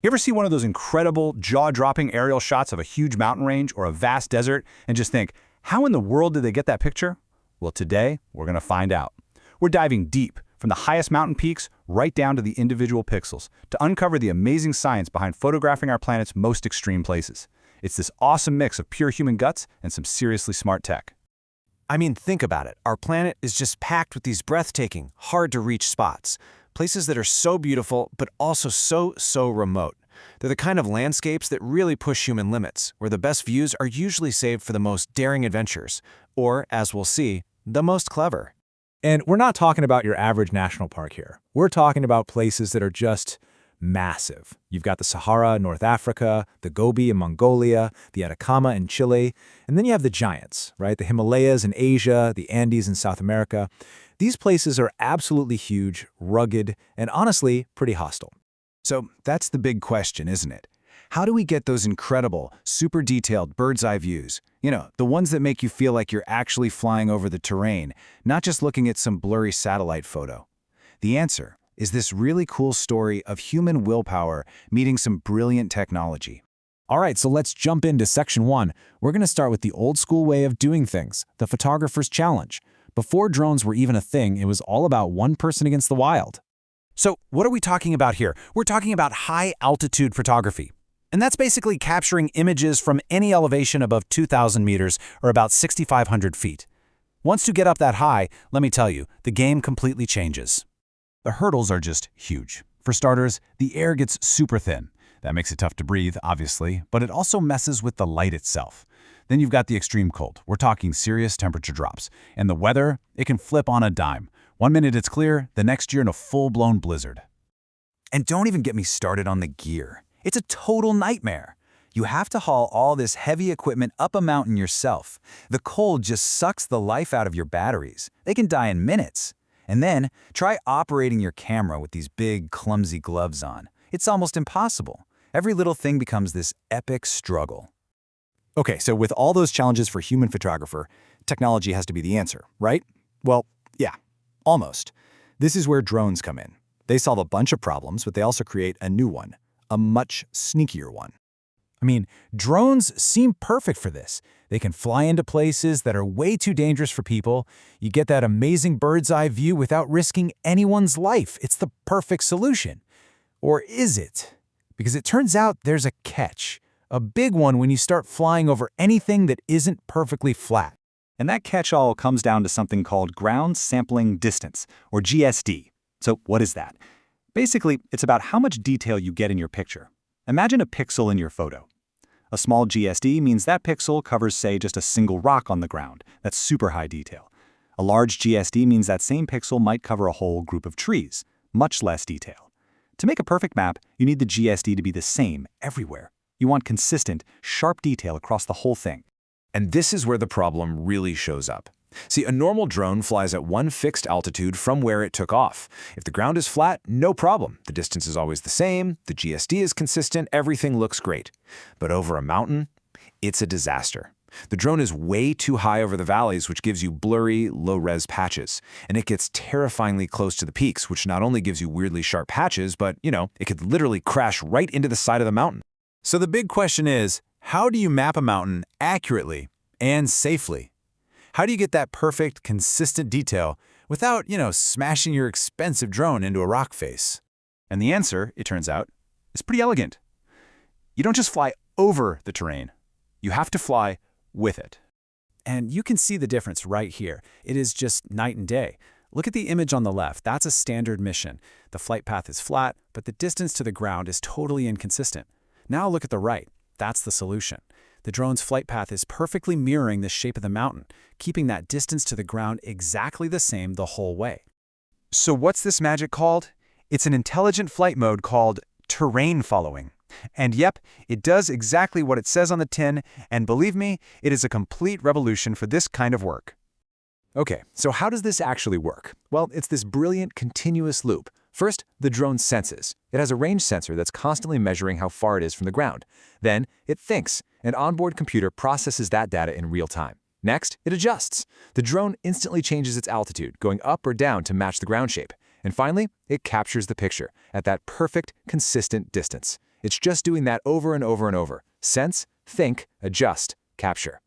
You ever see one of those incredible, jaw-dropping aerial shots of a huge mountain range or a vast desert and just think, how in the world did they get that picture? Well, today, we're going to find out. We're diving deep, from the highest mountain peaks right down to the individual pixels, to uncover the amazing science behind photographing our planet's most extreme places. It's this awesome mix of pure human guts and some seriously smart tech. I mean, think about it. Our planet is just packed with these breathtaking, hard-to-reach spots. Places that are so beautiful, but also so remote. They're the kind of landscapes that really push human limits, where the best views are usually saved for the most daring adventures, or, as we'll see, the most clever. And we're not talking about your average national park here. We're talking about places that are just massive. You've got the Sahara in North Africa, the Gobi in Mongolia, the Atacama in Chile, and then you have the giants, right? The Himalayas in Asia, the Andes in South America. These places are absolutely huge, rugged, and honestly, pretty hostile. So that's the big question, isn't it? How do we get those incredible, super detailed bird's-eye views? You know, the ones that make you feel like you're actually flying over the terrain, not just looking at some blurry satellite photo. The answer is this really cool story of human willpower meeting some brilliant technology. All right, so let's jump into section 1. We're going to start with the old-school way of doing things, the photographer's challenge. Before drones were even a thing, it was all about one person against the wild. So, what are we talking about here? We're talking about high-altitude photography. And that's basically capturing images from any elevation above 2,000 meters, or about 6,500 feet. Once you get up that high, let me tell you, the game completely changes. The hurdles are just huge. For starters, the air gets super thin. That makes it tough to breathe, obviously, but it also messes with the light itself. Then you've got the extreme cold. We're talking serious temperature drops. And the weather, it can flip on a dime. One minute it's clear, the next you're in a full-blown blizzard. And don't even get me started on the gear. It's a total nightmare. You have to haul all this heavy equipment up a mountain yourself. The cold just sucks the life out of your batteries. They can die in minutes. And then, try operating your camera with these big, clumsy gloves on. It's almost impossible. Every little thing becomes this epic struggle. Okay, so with all those challenges for human photographer, technology has to be the answer, right? Well, yeah, almost. This is where drones come in. They solve a bunch of problems, but they also create a new one, a much sneakier one. I mean, drones seem perfect for this. They can fly into places that are way too dangerous for people. You get that amazing bird's-eye view without risking anyone's life. It's the perfect solution. Or is it? Because it turns out there's a catch. A big one when you start flying over anything that isn't perfectly flat. And that catch-all comes down to something called ground sampling distance, or GSD. So what is that? Basically, it's about how much detail you get in your picture. Imagine a pixel in your photo. A small GSD means that pixel covers, say, just a single rock on the ground. That's super high detail. A large GSD means that same pixel might cover a whole group of trees, much less detail. To make a perfect map, you need the GSD to be the same everywhere. You want consistent, sharp detail across the whole thing. And this is where the problem really shows up. See, a normal drone flies at one fixed altitude from where it took off. If the ground is flat, no problem. The distance is always the same, the GSD is consistent, everything looks great. But over a mountain, it's a disaster. The drone is way too high over the valleys, which gives you blurry, low-res patches. And it gets terrifyingly close to the peaks, which not only gives you weirdly sharp patches, but, it could literally crash right into the side of the mountain. So the big question is, how do you map a mountain accurately and safely? How do you get that perfect, consistent detail without, smashing your expensive drone into a rock face? And the answer, it turns out, is pretty elegant. You don't just fly over the terrain. You have to fly with it. And you can see the difference right here. It is just night and day. Look at the image on the left. That's a standard mission. The flight path is flat, but the distance to the ground is totally inconsistent. Now look at the right. That's the solution. The drone's flight path is perfectly mirroring the shape of the mountain, keeping that distance to the ground exactly the same the whole way. So what's this magic called? It's an intelligent flight mode called terrain following. And yep, it does exactly what it says on the tin, and believe me, it is a complete revolution for this kind of work. Okay, so how does this actually work? Well, it's this brilliant continuous loop. First, the drone senses. It has a range sensor that's constantly measuring how far it is from the ground. Then, it thinks. An onboard computer processes that data in real time. Next, it adjusts. The drone instantly changes its altitude, going up or down to match the ground shape. And finally, it captures the picture at that perfect, consistent distance. It's just doing that over and over and over. Sense, think, adjust, capture.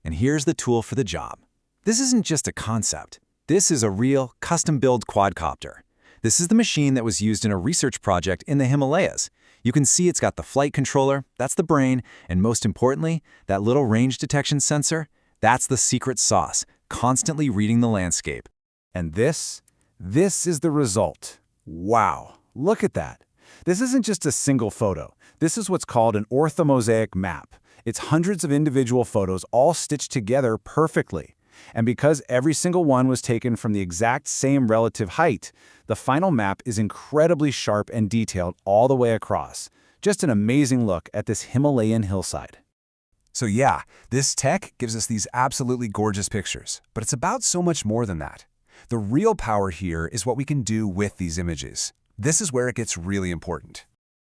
And here's the tool for the job. This isn't just a concept. This is a real, custom-built quadcopter. This is the machine that was used in a research project in the Himalayas. You can see it's got the flight controller, that's the brain, and most importantly, that little range detection sensor, that's the secret sauce, constantly reading the landscape. And this is the result. Wow, look at that. This isn't just a single photo. This is what's called an orthomosaic map. It's hundreds of individual photos all stitched together perfectly. And because every single one was taken from the exact same relative height, the final map is incredibly sharp and detailed all the way across. Just an amazing look at this Himalayan hillside. So yeah, this tech gives us these absolutely gorgeous pictures, but it's about so much more than that. The real power here is what we can do with these images. This is where it gets really important.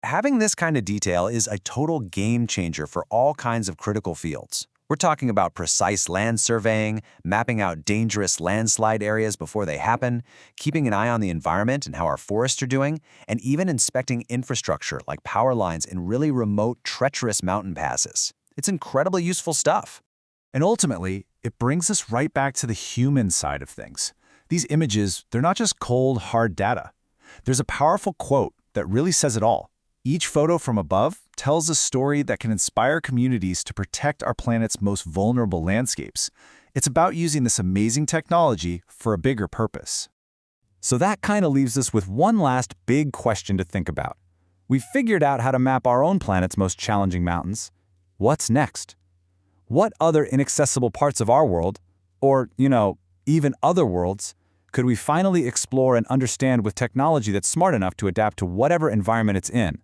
Having this kind of detail is a total game changer for all kinds of critical fields. We're talking about precise land surveying, mapping out dangerous landslide areas before they happen, keeping an eye on the environment and how our forests are doing, and even inspecting infrastructure like power lines in really remote, treacherous mountain passes. It's incredibly useful stuff. And ultimately, it brings us right back to the human side of things. These images, they're not just cold, hard data. There's a powerful quote that really says it all. Each photo from above tells a story that can inspire communities to protect our planet's most vulnerable landscapes. It's about using this amazing technology for a bigger purpose. So that kind of leaves us with one last big question to think about. We've figured out how to map our own planet's most challenging mountains. What's next? What other inaccessible parts of our world, or, even other worlds, could we finally explore and understand with technology that's smart enough to adapt to whatever environment it's in?